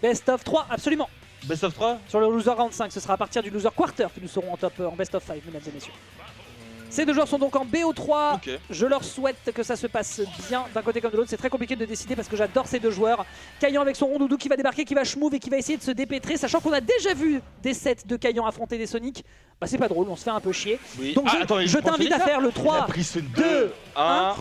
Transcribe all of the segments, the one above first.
Best of 3, absolument. Best of 3. Sur le loser round 5, ce sera à partir du loser quarter que nous serons en top en best of 5, mesdames et messieurs. Ces deux joueurs sont donc en BO3. Ok. Je leur souhaite que ça se passe bien d'un côté comme de l'autre. C'est très compliqué de décider parce que j'adore ces deux joueurs. Kayan avec son Rondoudou qui va débarquer, qui va schmove et qui va essayer de se dépêtrer, sachant qu'on a déjà vu des sets de Kayan affronter des Sonic. Bah c'est pas drôle, on se fait un peu chier. Oui. Donc attends, je t'invite à faire le 3, Il a pris ce 2, 1.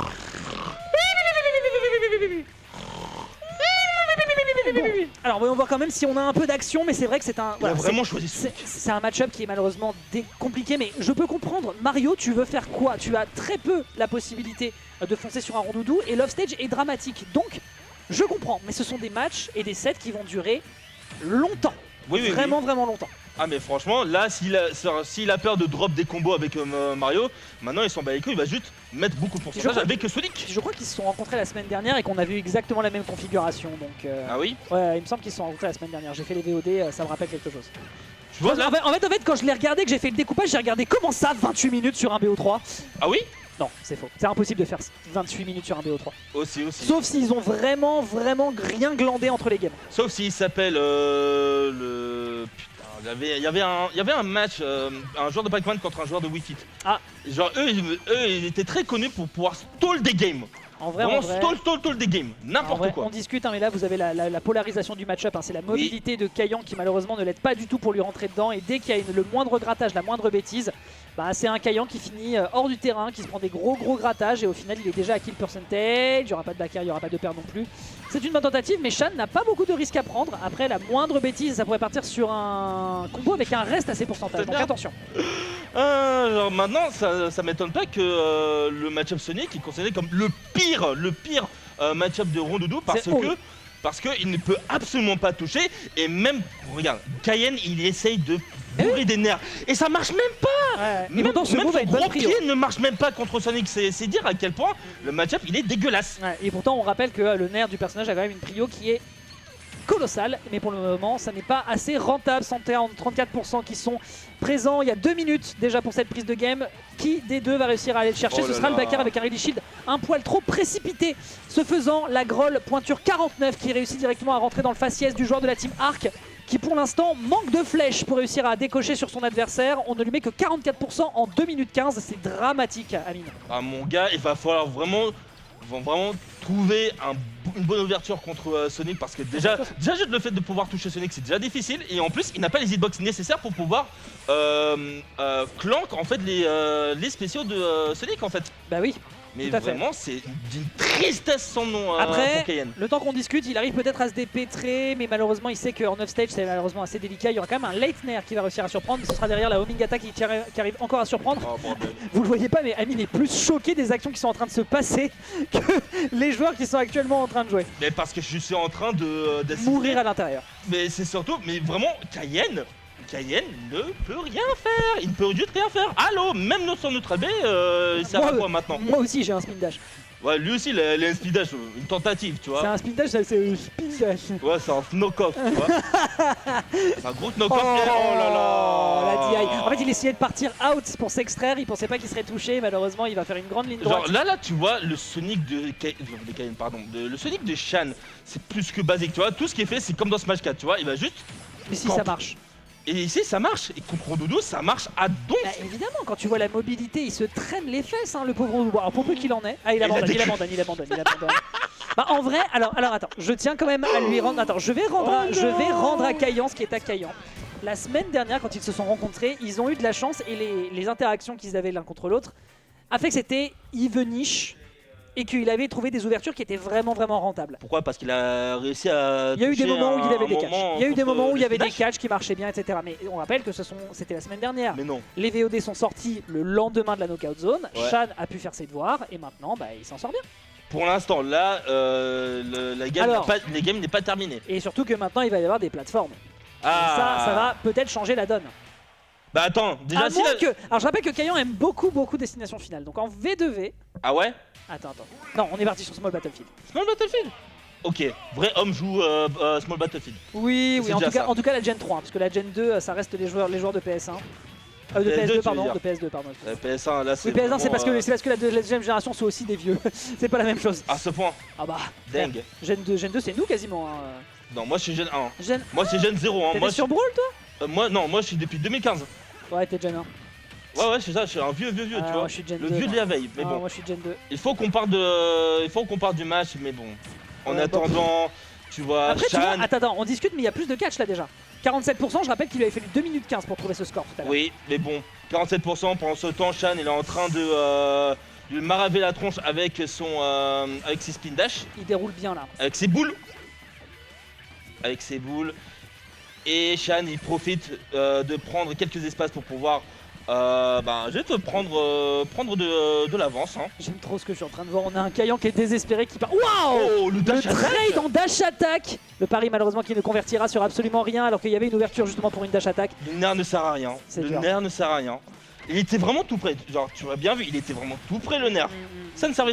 Alors voyons voir quand même si on a un peu d'action, mais c'est vrai que c'est un... Il a voilà, vraiment choisi ce c'est un match-up qui est malheureusement compliqué, mais je peux comprendre. Mario, tu veux faire quoi? Tu as très peu la possibilité de foncer sur un Rondoudou et l'offstage est dramatique. Donc, je comprends, mais ce sont des matchs et des sets qui vont durer longtemps. Oui, Vraiment longtemps. Ah mais franchement, là, s'il a peur de drop des combos avec Mario, maintenant il s'en bat les couilles, il va juste mettre beaucoup de pourcentage avec Sonic. Je crois qu'ils se sont rencontrés la semaine dernière et qu'on a vu exactement la même configuration. Donc, Ah oui? Ouais, il me semble qu'ils se sont rencontrés la semaine dernière. J'ai fait les VOD, ça me rappelle quelque chose. Tu vois, là... En fait, quand je l'ai regardé, que j'ai fait le découpage, j'ai regardé comment ça, 28 minutes sur un BO3. Ah oui? Non, c'est faux. C'est impossible de faire 28 minutes sur un BO3. Aussi. Sauf s'ils ont vraiment rien glandé entre les games. Sauf s'il s'appelle le... Putain, il y avait un match, un joueur de Pac-Man contre un joueur de Wii Fit. Ah. Genre eux, ils étaient très connus pour pouvoir stall des games. En vrai, Vraiment stall des games, n'importe quoi. On discute, hein, mais là vous avez la polarisation du match-up. Hein, c'est la mobilité de Kayan qui malheureusement ne l'aide pas du tout pour lui rentrer dedans. Et dès qu'il y a le moindre grattage, la moindre bêtise, bah, c'est un Kayan qui finit hors du terrain, qui se prend des gros grattages. Et au final, il est déjà à kill percentage. Il n'y aura pas de backer, il n'y aura pas de pair non plus. C'est une bonne tentative, mais Shan n'a pas beaucoup de risques à prendre. Après, la moindre bêtise, ça pourrait partir sur un combo avec un reste à ses pourcentages. Donc attention. Genre maintenant, ça m'étonne pas que le match-up Sonic est considéré comme le pire match-up de Rondoudou parce qu'il ne peut absolument pas toucher. Et même, regarde, Kayen, il essaye de bourrer des nerfs. Et ça marche même pas. Ouais. Même, pourtant, ce même move son a une bonne gros prio. pied ne marche même pas contre Sonic. C'est dire à quel point le match-up, il est dégueulasse. Ouais, et pourtant, on rappelle que le nerf du personnage a quand même une prio qui est colossale, mais pour le moment ça n'est pas assez rentable. 34% qui sont présents, il y a 2 minutes déjà pour cette prise de game. Qui des deux va réussir à aller le chercher? Ce sera le backer avec un ready shield un poil trop précipité. Ce faisant, la Groll pointure 49 qui réussit directement à rentrer dans le faciès du joueur de la team Arc, qui pour l'instant manque de flèches pour réussir à décocher sur son adversaire. On ne lui met que 44% en 2 minutes 15, c'est dramatique, Amine. Ah mon gars, il va falloir vraiment trouver une bonne ouverture contre Sonic, parce que déjà juste le fait de pouvoir toucher Sonic c'est déjà difficile, et en plus il n'a pas les hitbox nécessaires pour pouvoir clank en fait les spéciaux de Sonic en fait. Bah oui. Mais vraiment c'est d'une tristesse sans nom. Après, pour Kayen. le temps qu'on discute, il arrive peut-être à se dépêtrer, mais malheureusement il sait qu'en off-stage c'est malheureusement assez délicat. Il y aura quand même un late nair qui va réussir à surprendre, mais ce sera derrière la homing attack qui arrive encore à surprendre. Oh, vous le voyez pas, mais Amine est plus choqué des actions qui sont en train de se passer que les joueurs qui sont actuellement en train de jouer. Mais parce que je suis en train de mourir à l'intérieur. Mais c'est surtout, mais vraiment Kayen ne peut rien faire, il ne peut juste rien faire. Allô, même notre neutral B, il sert à quoi maintenant? Moi aussi j'ai un spin dash. Ouais, lui aussi il a un speed dash, une tentative, tu vois. C'est un spin dash, c'est un spin dash. Ouais, c'est un knock-off, tu vois. C'est un gros knock-off. Oh là là, la DI. En fait, il essayait de partir out pour s'extraire, il pensait pas qu'il serait touché, malheureusement, il va faire une grande ligne droite. Genre là, tu vois, le Sonic le Sonic de Shan, c'est plus que basique, tu vois. Tout ce qu'il fait, c'est comme dans Smash 4, tu vois, il va juste... Mais si ça marche. Et ici ça marche, et contre Rondoudou ça marche à donf. Bah, évidemment, quand tu vois la mobilité, il se traîne les fesses, hein, le pauvre Rondoudou. Alors pour peu qu'il en est, ah, il abandonne. Bah en vrai, alors attends, je tiens quand même à lui rendre, attends, je vais rendre à Kayan ce qui est à Kayan. La semaine dernière, quand ils se sont rencontrés, ils ont eu de la chance, et les interactions qu'ils avaient l'un contre l'autre a fait que c'était evenish, et qu'il avait trouvé des ouvertures qui étaient vraiment rentables. Pourquoi? Parce qu'il a réussi à... Il y a eu des moments où il avait des catchs. Il y a eu des moments où il y avait des catchs qui marchaient bien, etc. Mais on rappelle que c'était la semaine dernière. Mais non. Les VOD sont sortis le lendemain de la knockout zone. Ouais. Shan a pu faire ses devoirs et maintenant bah, il s'en sort bien. Pour l'instant, là, les games n'est pas terminé. Et surtout que maintenant il va y avoir des plateformes. Ah. Et ça va peut-être changer la donne. Bah attends, déjà si Alors je rappelle que Kayan aime beaucoup Destination Finale. Donc en V2V... Ah ouais? Attends. Non, on est parti sur Small Battlefield. Small Battlefield? Ok, vrai homme joue Small Battlefield. Oui, en tout cas la Gen 3, parce que la Gen 2, ça reste les joueurs de PS1. De PS2, pardon. PS1, là c'est... Oui, PS1, c'est parce que la deuxième génération sont aussi des vieux. C'est pas la même chose. À ce point? Ah bah... Dingue. Gen 2 c'est nous quasiment. Hein. Non, moi je suis Gen 1. Gen... Moi c'est Gen 0. Hein. T'étais Moi, sur Brawl toi moi non, moi je suis depuis 2015. Ouais, t'es Gen 1. Ouais, c'est ça, je suis un vieux, tu vois. Moi, je suis Gen le 2, vieux de la veille. Mais Ah, bon, moi je suis Gen 2. il faut qu'on parle du match, mais bon. En attendant, tu vois, Après, tu vois, Shan. attends, on discute, mais il y a plus de catch là déjà. 47%, je rappelle qu'il lui avait fallu 2 minutes 15 pour trouver ce score tout à l'heure. Oui, mais bon, 47% pendant ce temps, Shan il est en train de maraver la tronche avec ses spin dash, Il déroule bien là. avec ses boules. Et Shan il profite de prendre quelques espaces pour pouvoir je vais te prendre de l'avance. Hein. J'aime trop ce que je suis en train de voir. On a un Kayan qui est désespéré qui part. Waouh! Oh, le dash attack. trade en dash attack. Le pari malheureusement qui ne convertira sur absolument rien alors qu'il y avait une ouverture justement pour une dash attack. Le nerf ne sert à rien. C'est Le dur. nerf ne sert à rien. Il était vraiment tout près. Genre, tu l'as bien vu, il était vraiment tout près le nerf. Ça ne servait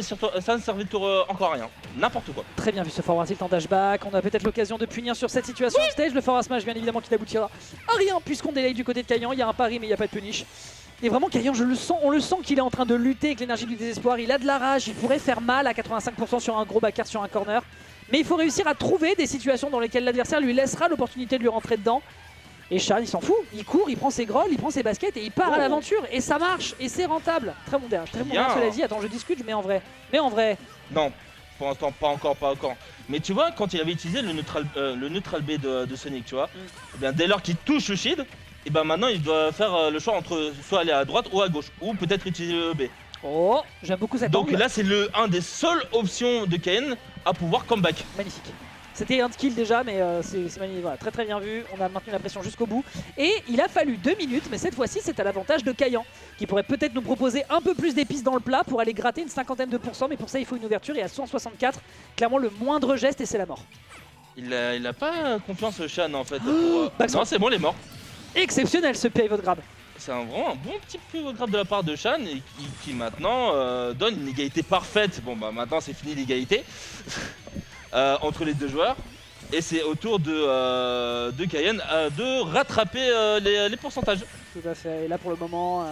encore à rien. N'importe quoi. Très bien vu ce forward tilt en dashback. On a peut-être l'occasion de punir sur cette situation stage. Le forward smash bien évidemment qui n'aboutira à rien puisqu'on délai du côté de Kayan. Il y a un pari mais il n'y a pas de punish. Et vraiment Kayan, on le sent qu'il est en train de lutter avec l'énergie du désespoir. Il a de la rage, il pourrait faire mal à 85% sur un gros backart sur un corner. Mais il faut réussir à trouver des situations dans lesquelles l'adversaire lui laissera l'opportunité de lui rentrer dedans. Et Shan, il s'en fout, il court, il prend ses grolls, il prend ses baskets et il part à l'aventure. Et ça marche, et c'est rentable. Très bon derrière, très bon derrière, cela dit. Attends, je discute, mais en vrai. Non, pour l'instant, pas encore. Mais tu vois, quand il avait utilisé le neutral B de Sonic, tu vois, eh bien, dès lors qu'il touche le shield, et ben maintenant il doit faire le choix entre soit aller à droite ou à gauche, ou peut-être utiliser le B. Oh, j'aime beaucoup cette Donc angle. là, c'est un des seules options de Kayn à pouvoir comeback. Magnifique. C'était un kill déjà, mais c'est magnifique. Voilà, très bien vu. On a maintenu la pression jusqu'au bout. Et il a fallu 2 minutes, mais cette fois-ci, c'est à l'avantage de Kayan, qui pourrait peut-être nous proposer un peu plus d'épices dans le plat pour aller gratter une 50aine de %. Mais pour ça, il faut une ouverture. Et à 164, clairement, le moindre geste et c'est la mort. Il a pas confiance Shan en fait. Backstop. Non, c'est bon, il est mort. Exceptionnel ce pivot grab. C'est vraiment un bon petit pivot grab de la part de Shan et qui maintenant donne une égalité parfaite. Bon bah maintenant c'est fini l'égalité entre les deux joueurs. Et c'est au tour de Kayan de rattraper les pourcentages. Tout à fait. Et là pour le moment,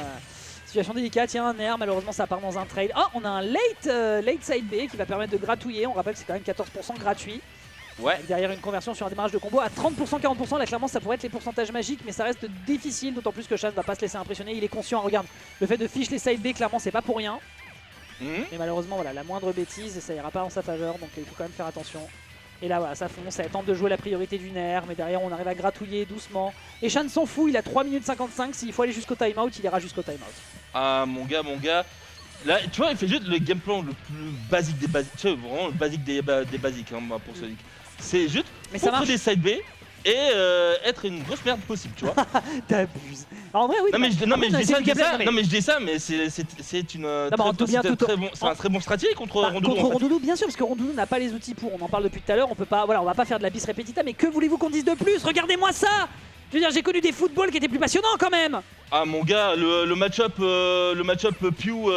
situation délicate. Il y a un nerf. Malheureusement ça part dans un trade. Ah, on a un late side B qui va permettre de gratouiller. On rappelle que c'est quand même 14% gratuit. Ouais. Avec derrière une conversion sur un démarrage de combo à 30%, 40%, là clairement ça pourrait être les pourcentages magiques, mais ça reste difficile, d'autant plus que Shan va pas se laisser impressionner, il est conscient, regarde, le fait de fiche les side B clairement c'est pas pour rien, mais malheureusement voilà, la moindre bêtise ça ira pas en sa faveur, donc il faut quand même faire attention. Et là voilà, ça fonce, ça tente de jouer la priorité du nerf, mais derrière on arrive à gratouiller doucement, et Shan s'en fout, il a 3 minutes 55, s'il faut aller jusqu'au timeout, il ira jusqu'au timeout. Ah mon gars, là tu vois il fait juste le game plan le plus basique des basiques, tu sais vraiment le basique des basiques hein, pour Sonic. C'est juste pour des side B et être une grosse merde possible, tu vois. T'abuses. En vrai, oui. Non mais je dis ça, mais c'est une un très bon stratégie contre Rondoudou. Contre Rondoudou, bien sûr, parce que Rondoudou n'a pas les outils pour. On en parle depuis tout à l'heure. On peut pas, voilà, on va pas faire de la bis repetita. Mais que voulez-vous qu'on dise de plus? Regardez-moi ça. Je veux dire, j'ai connu des footballs qui étaient plus passionnants quand même. Ah mon gars, le match-up Pew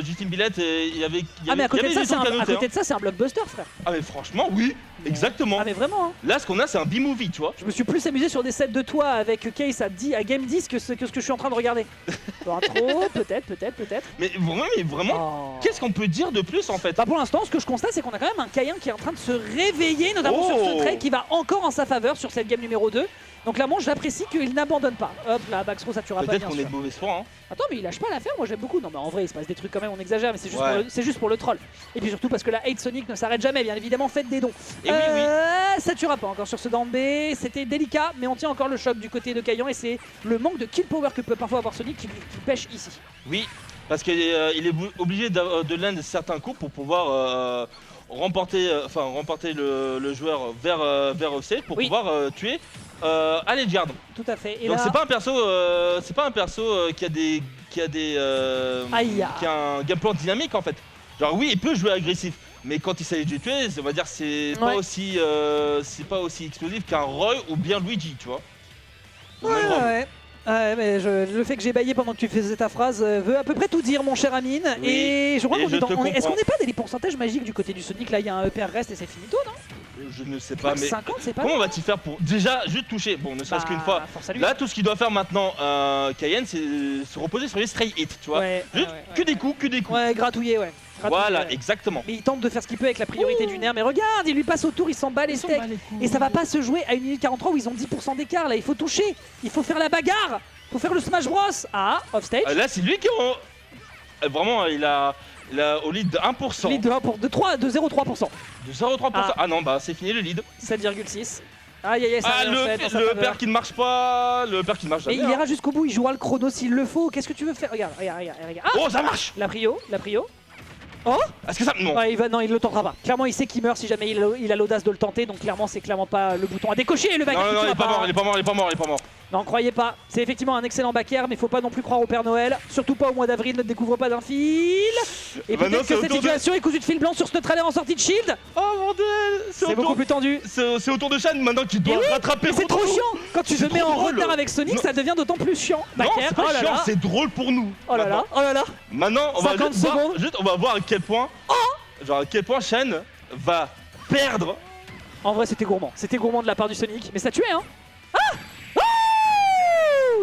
Justin Billette, il y avait mais à côté de ça, c'est un blockbuster, frère. Ah mais franchement, oui, exactement. Ah mais vraiment. Hein. Là, ce qu'on a, c'est un B-movie, tu vois. Je me suis plus amusé sur des sets de toi avec Case à Game 10 que ce que je suis en train de regarder. Trop, peut-être. Mais vraiment, qu'est-ce qu'on peut dire de plus en fait? Bah pour l'instant, ce que je constate, c'est qu'on a quand même un Kayan qui est en train de se réveiller, notamment sur ce trade qui va encore en sa faveur sur cette game numéro 2. Donc là, moi, j'apprécie qu'il n'abandonne pas. Hop là, Baxro, ça tuera pas. Peut-être qu'on est de mauvaise foi. Hein. Attends, mais il lâche pas l'affaire, moi j'aime beaucoup. Non, mais en vrai, il se passe des trucs quand même, on exagère, mais c'est juste pour le troll. Et puis surtout parce que la hate Sonic ne s'arrête jamais, bien évidemment, faites des dons. Et oui. Ça tuera pas encore sur ce down B, c'était délicat, mais on tient encore le choc du côté de Kayan et c'est le manque de kill power que peut parfois avoir Sonic qui pêche ici. Oui, parce qu'il est obligé de land certains coups pour pouvoir remporter le joueur vers offset pour pouvoir tuer Alegiard. Tout à fait. Et donc là... c'est pas un perso qui a un game plan dynamique en fait. Genre oui, il peut jouer agressif, mais quand il s'agit de tuer, on va dire c'est pas aussi explosif qu'un Roy ou bien Luigi, tu vois. Ouais. Mais le fait que j'ai baillé pendant que tu faisais ta phrase veut à peu près tout dire, mon cher Amine. Oui, et je crois qu'on est est-ce qu'on n'est pas dans les pourcentages magiques du côté du Sonic? Là, il y a un EPR reste et c'est finito, non? Je ne sais pas, mais 50, c'est pas comment va-t-il faire pour déjà juste toucher? Bon, ne serait-ce qu'une fois. Là, tout ce qu'il doit faire maintenant, Kayan, c'est se reposer sur les stray hits, tu vois. Que des coups. Ouais, gratouiller, ouais. Voilà, exactement. Mais il tente de faire ce qu'il peut avec la priorité du nerf. Mais regarde, il lui passe autour, il s'en bat les steaks. Et ça va pas se jouer à 1 minute 43 où ils ont 10% d'écart. Là, il faut toucher. Il faut faire la bagarre. Il faut faire le Smash Bros. Ah, off stage. Là, c'est lui qui vraiment, il a au lead de 1%. Lead de 0,3%. De 0,3%. Ah non, bah c'est fini le lead. 7,6. Aïe aïe aïe, ça Ah, le père qui ne marche pas. Le père qui ne marche jamais. Et il ira jusqu'au bout, il jouera le chrono s'il le faut. Qu'est-ce que tu veux faire? Regarde. Ah, oh, ça marche. La prio. Oh, est-ce que ça... Non. Ouais, il le tentera pas. Clairement, il sait qu'il meurt si jamais il a l'audace de le tenter. Donc clairement, c'est clairement pas le bouton à décocher. Le back non, il est pas mort. Non, croyez pas. C'est effectivement un excellent back air, mais faut pas non plus croire au Père Noël. Surtout pas au mois d'avril, ne découvre pas d'un fil. Et peut-être que cette situation est cousue de fil blanc sur ce neutralaire en sortie de shield. Oh bordel. C'est beaucoup plus tendu. C'est autour de Shen maintenant qui doit rattraper. C'est trop chiant. Quand tu te mets en retard avec Sonic, ça devient d'autant plus chiant. Non, c'est pas chiant, c'est drôle pour nous. Oh là là. Maintenant, on va voir à quel point... Genre à quel point Shen va perdre. En vrai, c'était gourmand. C'était gourmand de la part du Sonic. Mais ça tuait, hein. Ah,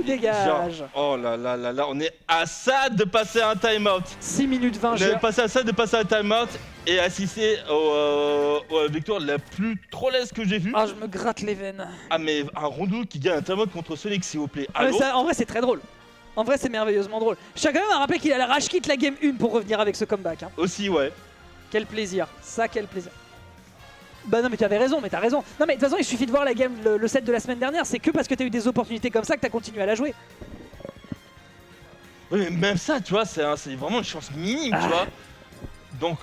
dégage. Genre, oh là là, on est à ça de passer un timeout. 6 minutes 20. On est passé à ça de passer un timeout et assister à la victoire la plus trollesque que j'ai vue. Ah, je me gratte les veines. Ah mais un Rondoudou qui gagne un timeout contre Sonic, s'il vous plaît. Allô? En vrai, c'est très drôle. En vrai, c'est merveilleusement drôle. Je tiens quand même à rappeler qu'il a la rage quitte la game 1 pour revenir avec ce comeback. Hein. Aussi, ouais. Quel plaisir. Ça, quel plaisir. Bah non mais tu avais raison, mais t'as raison. Non mais de toute façon il suffit de voir la game, le set de la semaine dernière, c'est que parce que t'as eu des opportunités comme ça que t'as continué à la jouer. Oui mais même ça tu vois, c'est vraiment une chance minime tu vois. Donc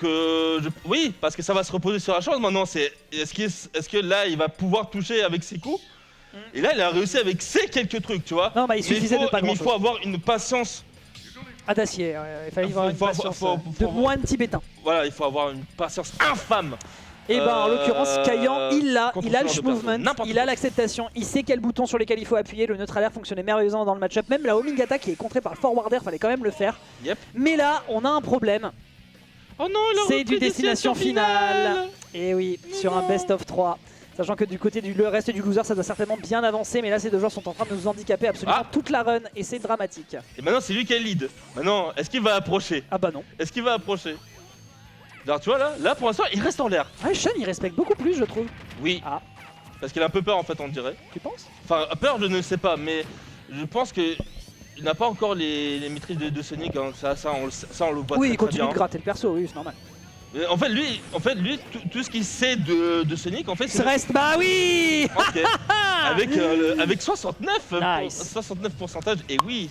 oui, parce que ça va se reposer sur la chance maintenant, est-ce que là il va pouvoir toucher avec ses coups? Et là il a réussi avec ses quelques trucs tu vois. Non bah il suffisait de pas grand chose. Il faut avoir une patience. Ah d'acier, il fallait avoir une patience de moine tibétain. Voilà, il faut avoir une patience infâme. Et ben en l'occurrence, Kayan, il a le movement, il a l'acceptation, il sait quel bouton sur lesquels il faut appuyer. Le neutre air fonctionnait merveilleusement dans le match-up. Même la homing attack qui est contrée par le forward air, fallait quand même le faire. Yep. Mais là, on a un problème. Oh non, c'est du destination finale. Et oui, sur un best of 3. Sachant que du côté du reste du loser, ça doit certainement bien avancer. Mais là, ces deux joueurs sont en train de nous handicaper absolument toute la run. Et c'est dramatique. Et maintenant, c'est lui qui est lead. Maintenant, est-ce qu'il va approcher? Ah bah non. Est-ce qu'il va approcher? Alors tu vois là pour l'instant il reste en l'air. Ah Shen il respecte beaucoup plus je trouve. Oui. Parce qu'il a un peu peur en fait on dirait. Tu penses? Enfin peur je ne sais pas mais je pense que il n'a pas encore les maîtrises de Sonic hein. ça on le voit. Oui très, il continue très bien. de gratter le perso, oui c'est normal. En fait lui tout ce qu'il sait de Sonic en fait c'est... reste bah oui. Ok. avec 69 pourcentage et oui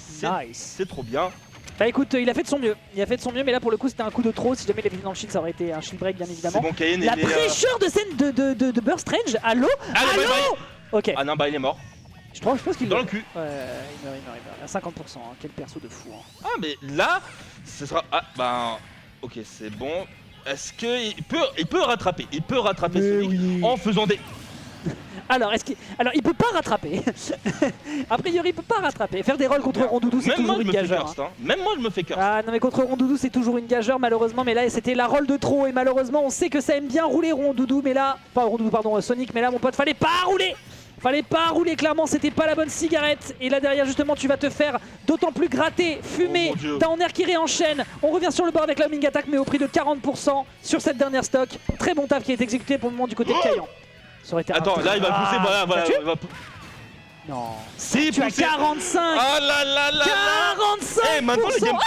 c'est trop bien. Bah écoute, il a fait de son mieux. Mais là pour le coup c'était un coup de trop. Si jamais il avait été dans le shield, ça aurait été un shield break bien évidemment. Bon, la pressure de scène de Burst Strange. Allô? Ok. Ah non bah il est mort. Je pense qu'il dans le cul. Ouais, il meurt. À 50%, hein. Quel perso de fou. Hein. Ah mais là, ce sera... Ah bah... Ok, c'est bon. Est-ce qu'il peut rattraper? Il peut rattraper Sonic en faisant des... Alors, il peut pas rattraper. A priori, il peut pas rattraper. Faire des rolls contre Rondoudou, c'est toujours une gageure. Même moi, je me fais curse. Ah non, mais contre Rondoudou, c'est toujours une gageure, malheureusement. Mais là, c'était la roll de trop. Et malheureusement, on sait que ça aime bien rouler Rondoudou. Mais là, pas Rondoudou, pardon, Sonic. Mais là, mon pote, fallait pas rouler. Fallait pas rouler, clairement, c'était pas la bonne cigarette. Et là derrière, justement, tu vas te faire d'autant plus gratter, fumer. T'as en air qui réenchaîne. On revient sur le bord avec la homing attack, mais au prix de 40% sur cette dernière stock. Très bon taf qui est exécuté pour le moment du côté de Kayan. Ça aurait été attends, là il va pousser, voilà. Non. Si, tu as 45. Ah là là là. 45. Maintenant le game.